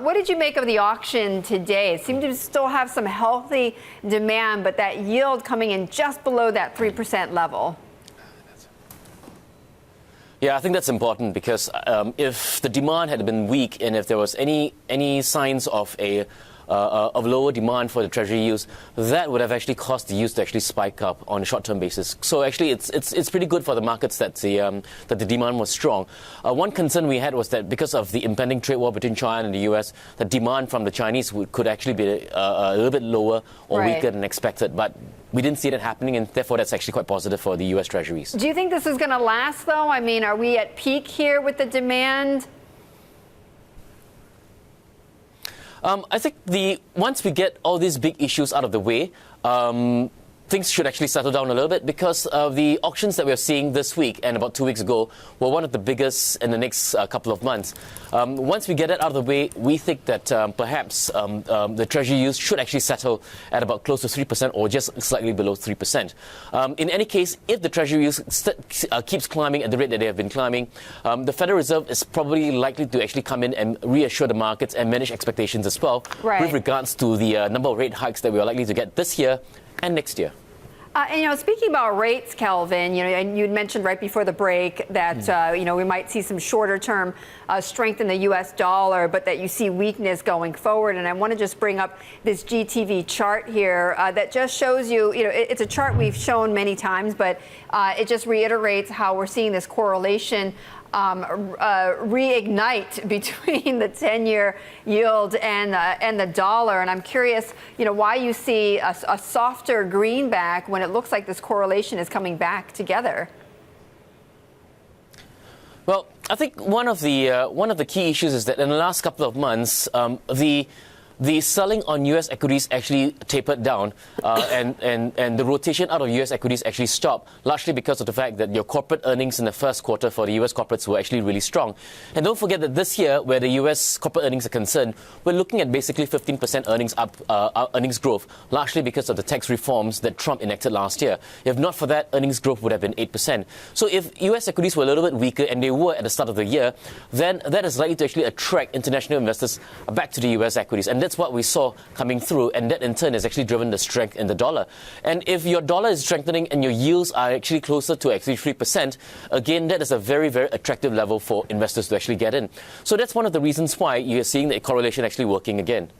What did you make of the auction today? It seemed to still have some healthy demand, but that yield coming in just below that 3% level. Yeah, I think that's important because if the demand had been weak and if there was any signs of of lower demand for the Treasury yields, that would have actually caused the yields to actually spike up on a short-term basis. So actually, it's pretty good for the markets that the demand was strong. One concern we had was that because of the impending trade war between China and the US, the demand from the Chinese could actually be a little bit lower or weaker than expected. But we didn't see that happening, and therefore that's actually quite positive for the US Treasuries. Do you think this is going to last, though? I mean, are we at peak here with the demand? I think once we get all these big issues out of the way, things should actually settle down a little bit because the auctions that we're seeing this week and about 2 weeks ago were one of the biggest in the next couple of months. Once we get it out of the way, we think that perhaps the Treasury yields should actually settle at about close to 3% or just slightly below 3%. In any case, if the Treasury yields keeps climbing at the rate that they have been climbing, the Federal Reserve is probably likely to actually come in and reassure the markets and manage expectations as well with regards to the number of rate hikes that we are likely to get this year and next year. And, speaking about rates, Kelvin, and you'd mentioned right before the break that, we might see some shorter-term strength in the U.S. dollar, but that you see weakness going forward. And I want to just bring up this GTV chart here that just shows you, it's a chart we've shown many times, but it just reiterates how we're seeing this correlation reignite between the 10-year yield and the dollar. And I'm curious, why you see a softer greenback when it looks like this correlation is coming back together. Well, I think one of the key issues is that in the last couple of months, the selling on U.S. equities actually tapered down, and the rotation out of U.S. equities actually stopped, largely because of the fact that your corporate earnings in the first quarter for the U.S. corporates were actually really strong. And don't forget that this year, where the U.S. corporate earnings are concerned, we're looking at basically 15% earnings growth, largely because of the tax reforms that Trump enacted last year. If not for that, earnings growth would have been 8%. So if U.S. equities were a little bit weaker, and they were at the start of the year, then that is likely to actually attract international investors back to the U.S. equities. And that's what we saw coming through, and that in turn has actually driven the strength in the dollar. And if your dollar is strengthening and your yields are actually closer to actually 3%, again, that is a very, very attractive level for investors to actually get in. So that's one of the reasons why you're seeing the correlation actually working again.